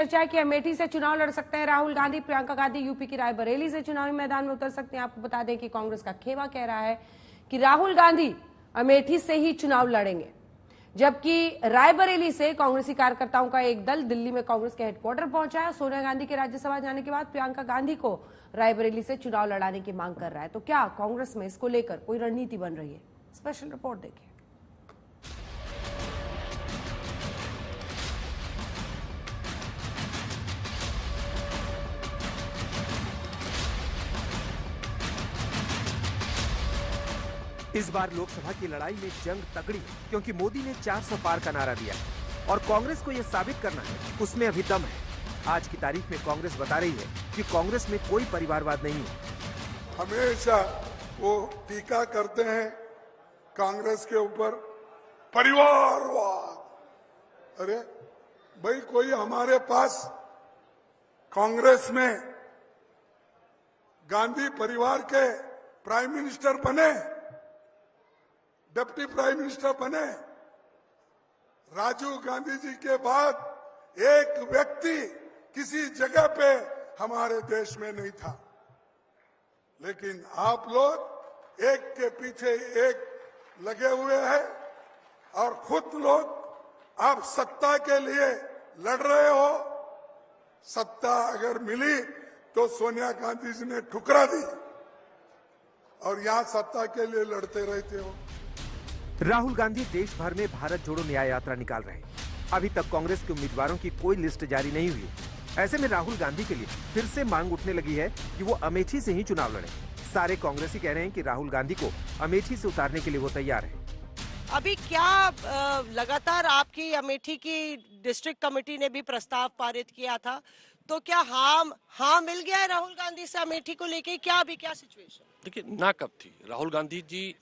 चर्चा है कि अमेठी से चुनाव लड़ सकते हैं राहुल गांधी। प्रियंका गांधी यूपी की रायबरेली से चुनावी मैदान में उतर सकते हैं। आपको बता दें कि कांग्रेस का खेमा कह रहा है कि राहुल गांधी अमेठी से ही चुनाव लड़ेंगे, जबकि रायबरेली से कांग्रेसी कार्यकर्ताओं का एक दल दिल्ली में कांग्रेस के हेडक्वार्टर पहुंचा है। सोनिया गांधी के राज्यसभा जाने के बाद प्रियंका गांधी को रायबरेली से चुनाव लड़ाने की मांग कर रहा है। तो क्या कांग्रेस में इसको लेकर कोई रणनीति बन रही है? स्पेशल रिपोर्ट देखिए। इस बार लोकसभा की लड़ाई में जंग तगड़ी है, क्योंकि मोदी ने 400 पार का नारा दिया है और कांग्रेस को यह साबित करना है उसमें अभी दम है। आज की तारीख में कांग्रेस बता रही है कि कांग्रेस में कोई परिवारवाद नहीं है। हमेशा वो टीका करते हैं कांग्रेस के ऊपर, परिवारवाद। अरे भाई, कोई हमारे पास कांग्रेस में गांधी परिवार के प्राइम मिनिस्टर बने, डिप्टी प्राइम मिनिस्टर बने। राजीव गांधी जी के बाद एक व्यक्ति किसी जगह पे हमारे देश में नहीं था, लेकिन आप लोग एक के पीछे एक लगे हुए हैं और खुद लोग आप सत्ता के लिए लड़ रहे हो। सत्ता अगर मिली तो सोनिया गांधी जी ने ठुकरा दी और यहां सत्ता के लिए लड़ते रहते हो। राहुल गांधी देश भर में भारत जोड़ो न्याय यात्रा निकाल रहे हैं। अभी तक कांग्रेस के उम्मीदवारों की कोई लिस्ट जारी नहीं हुई। ऐसे में राहुल गांधी के लिए फिर से मांग उठने लगी है कि वो अमेठी से ही चुनाव लड़ें। सारे कांग्रेसी कह रहे हैं कि राहुल गांधी को अमेठी से उतारने के लिए वो तैयार है। अभी क्या लगातार आपकी अमेठी की डिस्ट्रिक्ट कमेटी ने भी प्रस्ताव पारित किया था, तो क्या हाँ मिल गया है राहुल गांधी से अमेठी को लेके? क्या अभी क्या सिचुएशन? देखिए, ना कब थी राहुल गांधी जी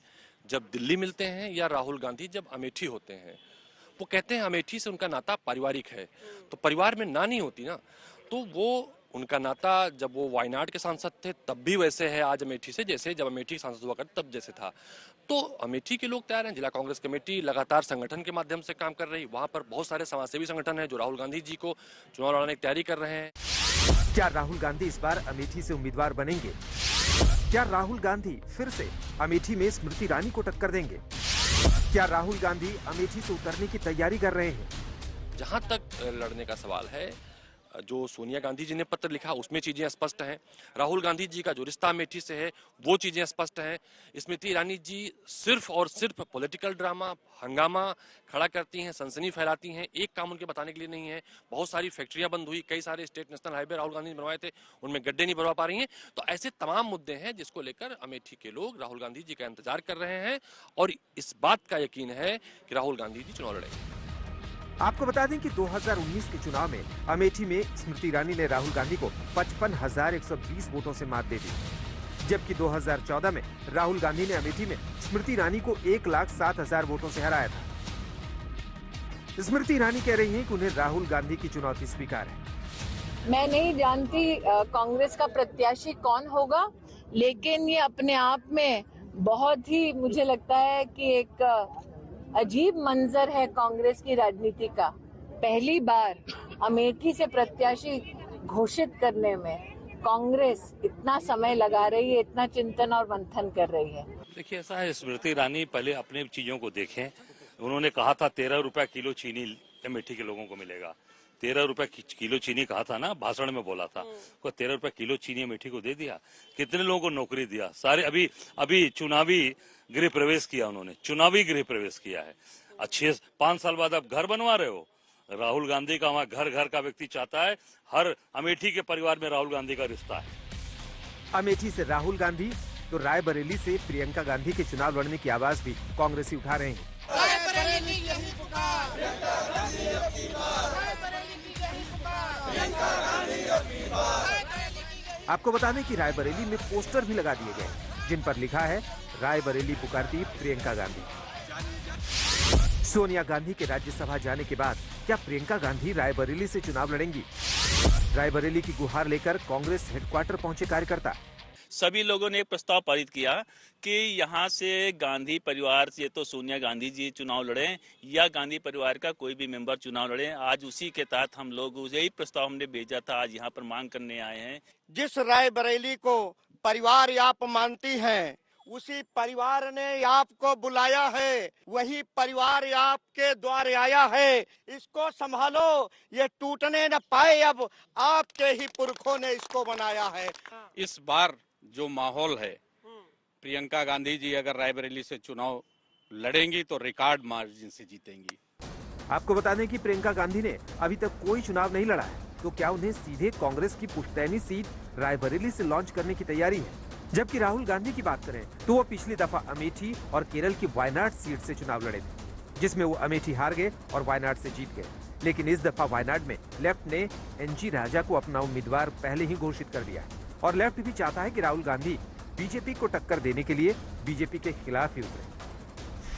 जब दिल्ली मिलते हैं या राहुल गांधी जब अमेठी होते हैं, वो कहते हैं अमेठी से उनका नाता पारिवारिक है। तो परिवार में ना नहीं होती ना, तो वो उनका नाता जब वो वायनाड के सांसद थे तब भी वैसे है आज अमेठी से, जैसे जब अमेठी सांसद हुआ करते तब जैसे था। तो अमेठी के लोग तैयार हैं। जिला कांग्रेस कमेटी लगातार संगठन के माध्यम से काम कर रही। वहां पर बहुत सारे समाजसेवी संगठन हैं जो राहुल गांधी जी को चुनाव लड़ाने की तैयारी कर रहे हैं। क्या राहुल गांधी इस बार अमेठी से उम्मीदवार बनेंगे? क्या राहुल गांधी फिर से अमेठी में स्मृति ईरानी को टक्कर देंगे? क्या राहुल गांधी अमेठी से उतरने की तैयारी कर रहे हैं? जहां तक लड़ने का सवाल है, जो सोनिया गांधी जी ने पत्र लिखा उसमें चीजें स्पष्ट हैं। राहुल गांधी जी का जो रिश्ता अमेठी से है वो चीजें स्पष्ट हैं। स्मृति ईरानी जी सिर्फ और सिर्फ पॉलिटिकल ड्रामा, हंगामा खड़ा करती हैं, सनसनी फैलाती हैं। एक काम उनके बताने के लिए नहीं है। बहुत सारी फैक्ट्रियां बंद हुई, कई सारे state national highway Rahul Gandhi ने बनवाए थे, उनमें गड्ढे नहीं भरवा पा रही हैं। तो ऐसे तमाम मुद्दे हैं जिसको लेकर अमेठी के लोग राहुल गांधी जी का इंतजार कर रहे हैं और इस बात का यकीन है कि राहुल गांधी जी चुनाव लड़ेंगे। आपको बता दें कि 2019 के चुनाव में अमेठी में स्मृति ईरानी ने राहुल गांधी को 55,120 वोटों से मात दे दी, जबकि 2014 में राहुल गांधी ने अमेठी में स्मृति ईरानी को 1,07,000 वोटों से हराया था। स्मृति ईरानी कह रही हैं कि उन्हें राहुल गांधी की चुनौती स्वीकार है। मैं नहीं जानती कांग्रेस का प्रत्याशी कौन होगा, लेकिन ये अपने आप में बहुत ही मुझे लगता है कि एक अजीब मंजर है कांग्रेस की राजनीति का। पहली बार अमेठी से प्रत्याशी घोषित करने में कांग्रेस इतना समय लगा रही है, इतना चिंतन और मंथन कर रही है। देखिए, ऐसा है, स्मृति ईरानी पहले अपने चीजों को देखें। उन्होंने कहा था 13 रुपए किलो चीनी अमेठी के लोगों को मिलेगा। 13 रुपए किलो चीनी कहा था ना, भाषण में बोला था। 13 रुपए किलो चीनी अमेठी को दे दिया। कितने लोगों को नौकरी दिया? सारे अभी चुनावी गृह प्रवेश किया, उन्होंने चुनावी गृह प्रवेश किया है। अच्छे 5 साल बाद आप घर बनवा रहे हो। राहुल गांधी का वहां घर घर का व्यक्ति चाहता है। हर अमेठी के परिवार में राहुल गांधी का रिश्ता है। अमेठी से राहुल गांधी तो रायबरेली से प्रियंका गांधी के चुनाव लड़ने की आवाज भी कांग्रेसी उठा रहे हैं। आपको बता दें कि रायबरेली में पोस्टर भी लगा दिए गए जिन पर लिखा है, रायबरेली पुकारती प्रियंका गांधी। सोनिया गांधी के राज्यसभा जाने के बाद क्या प्रियंका गांधी रायबरेली से चुनाव लड़ेंगी? रायबरेली की गुहार लेकर कांग्रेस हेडक्वार्टर पहुंचे कार्यकर्ता। सभी लोगों ने एक प्रस्ताव पारित किया कि यहाँ से गांधी परिवार से तो सोनिया गांधी जी चुनाव लड़ें या गांधी परिवार का कोई भी मेंबर चुनाव लड़े। आज उसी के तहत हम लोग यही प्रस्ताव हमने भेजा था, आज यहाँ पर मांग करने आए हैं। जिस रायबरेली को परिवार आप मानती हैं, उसी परिवार ने आपको बुलाया है, वही परिवार आपके द्वार आया है। इसको संभालो, ये टूटने न पाए, अब आपके ही पुरखों ने इसको बनाया है। इस बार जो माहौल है, प्रियंका गांधी जी अगर रायबरेली से चुनाव लड़ेंगी तो रिकॉर्ड मार्जिन से जीतेंगी। आपको बता दें कि प्रियंका गांधी ने अभी तक कोई चुनाव नहीं लड़ा है, तो क्या उन्हें सीधे कांग्रेस की पुश्तैनी सीट रायबरेली से लॉन्च करने की तैयारी है? जबकि राहुल गांधी की बात करें तो वो पिछली दफा अमेठी और केरल की वायनाड सीट से चुनाव लड़े थे, जिसमें वो अमेठी हार गए और वायनाड से जीत गए। लेकिन इस दफा वायनाड में लेफ्ट ने एनजी राजा को अपना उम्मीदवार पहले ही घोषित कर दिया है और लेफ्ट भी चाहता है कि राहुल गांधी बीजेपी को टक्कर देने के लिए बीजेपी के खिलाफ ही उतरे।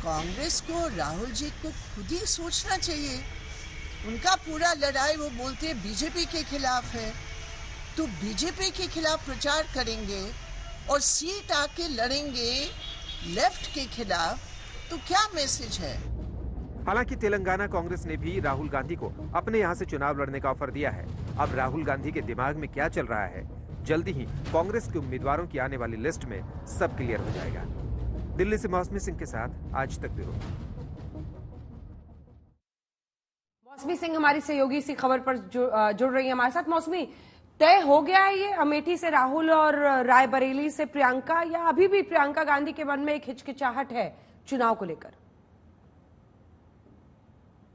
कांग्रेस को राहुल जी को खुद ही सोचना चाहिए। उनका पूरा लड़ाई वो बोलते हैं बीजेपी के खिलाफ है, तो बीजेपी के खिलाफ प्रचार करेंगे और सीट आके लड़ेंगे लेफ्ट के खिलाफ, तो क्या मैसेज है? हालांकि तेलंगाना कांग्रेस ने भी राहुल गांधी को अपने यहां से चुनाव लड़ने का ऑफर दिया है। अब राहुल गांधी के दिमाग में क्या चल रहा है, जल्दी ही कांग्रेस के उम्मीदवारों की आने वाली लिस्ट में सब क्लियर हो जाएगा। दिल्ली से मौसमी सिंह के साथ आज तक ब्यूरो। मौसमी सिंह हमारी सहयोगी इसी खबर पर जुड़ रही है हमारे साथ। मौसमी, तय हो गया है ये अमेठी से राहुल और रायबरेली से प्रियंका, या अभी भी प्रियंका गांधी के मन में एक हिचकिचाहट है चुनाव को लेकर?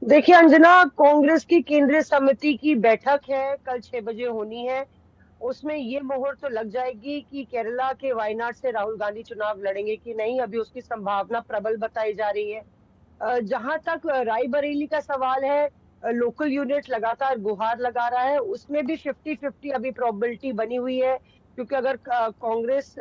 देखिए अंजना, कांग्रेस की केंद्रीय समिति की बैठक है, कल 6 बजे होनी है। उसमें ये मोहर तो लग जाएगी कि केरला के वायनाड से राहुल गांधी चुनाव लड़ेंगे कि नहीं। अभी उसकी संभावना प्रबल बताई जा रही है। जहां तक रायबरेली का सवाल है, लोकल यूनिट लगातार गुहार लगा रहा है, उसमें भी 50-50 अभी प्रोबेबिलिटी बनी हुई है। क्योंकि अगर कांग्रेस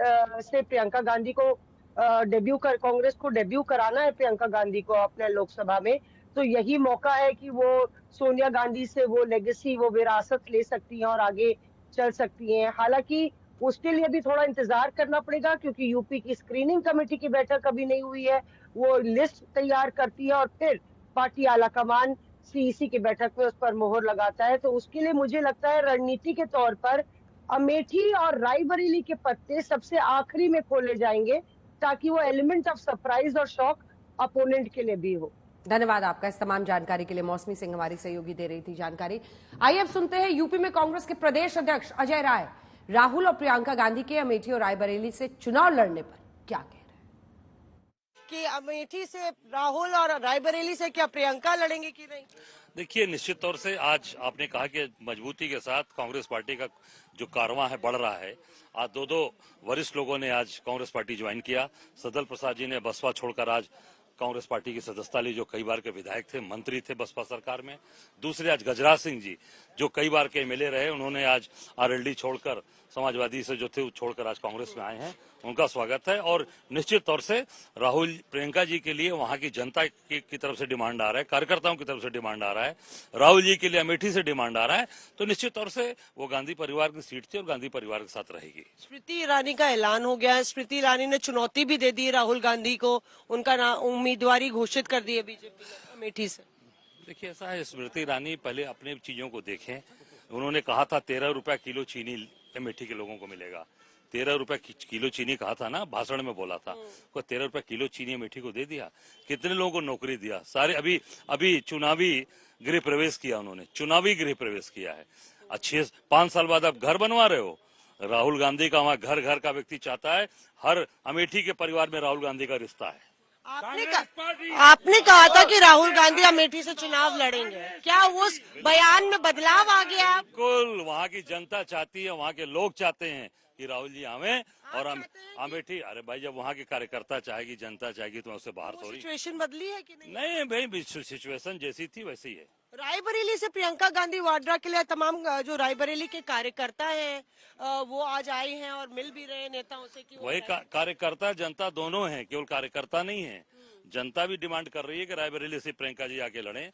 से प्रियंका गांधी को कांग्रेस को डेब्यू कराना है प्रियंका गांधी को अपने लोकसभा में, तो यही मौका है कि वो सोनिया गांधी से वो लेगेसी, वो विरासत ले सकती हैं और आगे चल सकती हैं। हालांकि उसके लिए भी थोड़ा इंतजार करना पड़ेगा, क्योंकि यूपी की स्क्रीनिंग कमेटी की बैठक अभी नहीं हुई है। वो लिस्ट तैयार करती है और फिर पार्टी आलाकमान सीईसी की बैठक में उस पर मोहर लगाता है। तो उसके लिए मुझे लगता है रणनीति के तौर पर अमेठी और रायबरेली के पत्ते सबसे आखिरी में खोले जाएंगे, ताकि वो एलिमेंट ऑफ सरप्राइज और शॉक अपोनेंट के लिए भी हो। धन्यवाद आपका इस तमाम जानकारी के लिए। मौसमी सिंह हमारी सहयोगी दे रही थी जानकारी। आइए अब सुनते हैं यूपी में कांग्रेस के प्रदेश अध्यक्ष अजय राय राहुल और प्रियंका गांधी के अमेठी और रायबरेली से चुनाव लड़ने पर क्या कह रहे हैं। कि अमेठी से राहुल और रायबरेली से क्या प्रियंका लड़ेंगे कि नहीं? देखिए, निश्चित तौर से आज आपने कहा कि मजबूती के साथ कांग्रेस पार्टी का जो कारवां है बढ़ रहा है। आज दो वरिष्ठ लोगों ने आज कांग्रेस पार्टी ज्वाइन किया। सदल प्रसाद जी ने बसपा छोड़कर आज कांग्रेस पार्टी की सदस्यता ली, जो कई बार के विधायक थे, मंत्री थे बसपा सरकार में। दूसरे आज गजराज सिंह जी, जो कई बार के एमएलए रहे, उन्होंने आज आरएलडी छोड़कर, समाजवादी से जो थे छोड़कर आज कांग्रेस में आए हैं। उनका स्वागत है। और निश्चित तौर से राहुल प्रियंका जी के लिए वहां की जनता की तरफ से डिमांड आ रहा है, कार्यकर्ताओं की तरफ से डिमांड आ रहा है। राहुल जी के लिए अमेठी से डिमांड आ रहा है। तो निश्चित तौर से वो गांधी परिवार की सीट थी और गांधी परिवार के साथ रहेगी। स्मृति ईरानी का ऐलान हो गया है। स्मृति ईरानी ने चुनौती भी दे दी राहुल गांधी को, उनका उम्मीदवारी घोषित कर दी है बीजेपी ने अमेठी से। देखिए, ऐसा है, स्मृति ईरानी पहले अपने चीजों को देखें। उन्होंने कहा था 13 रुपया किलो चीनी अमेठी के लोगों को मिलेगा। 13 रुपया किलो चीनी कहा था ना, भाषण में बोला था। 13 रुपया किलो चीनी अमेठी को दे दिया। कितने लोगों को नौकरी दिया। सारे अभी चुनावी गृह प्रवेश किया, उन्होंने चुनावी गृह प्रवेश किया है। अच्छे 5 साल बाद आप घर बनवा रहे हो। राहुल गांधी का वहां घर घर का व्यक्ति चाहता है। हर अमेठी के परिवार में राहुल गांधी का रिश्ता है। आपने कहा था कि राहुल गांधी अमेठी से चुनाव लड़ेंगे, क्या उस बयान में बदलाव आ गया? बिल्कुल, वहाँ की जनता चाहती है, वहाँ के लोग चाहते हैं कि राहुल जी आवे और अमेठी। अरे भाई, जब वहाँ के कार्यकर्ता चाहेगी, जनता चाहेगी, तो उससे बाहर थोड़ी। सिचुएशन बदली है कि नहीं? नहीं भाई, सिचुएशन जैसी थी वैसी है। रायबरेली से प्रियंका गांधी वाड्रा के लिए तमाम जो रायबरेली के कार्यकर्ता हैं वो आज आए हैं और मिल भी रहे नेताओं से कि वही कार्यकर्ता जनता दोनों हैं, केवल कार्यकर्ता नहीं है। जनता भी डिमांड कर रही है कि रायबरेली से प्रियंका जी आके लड़े।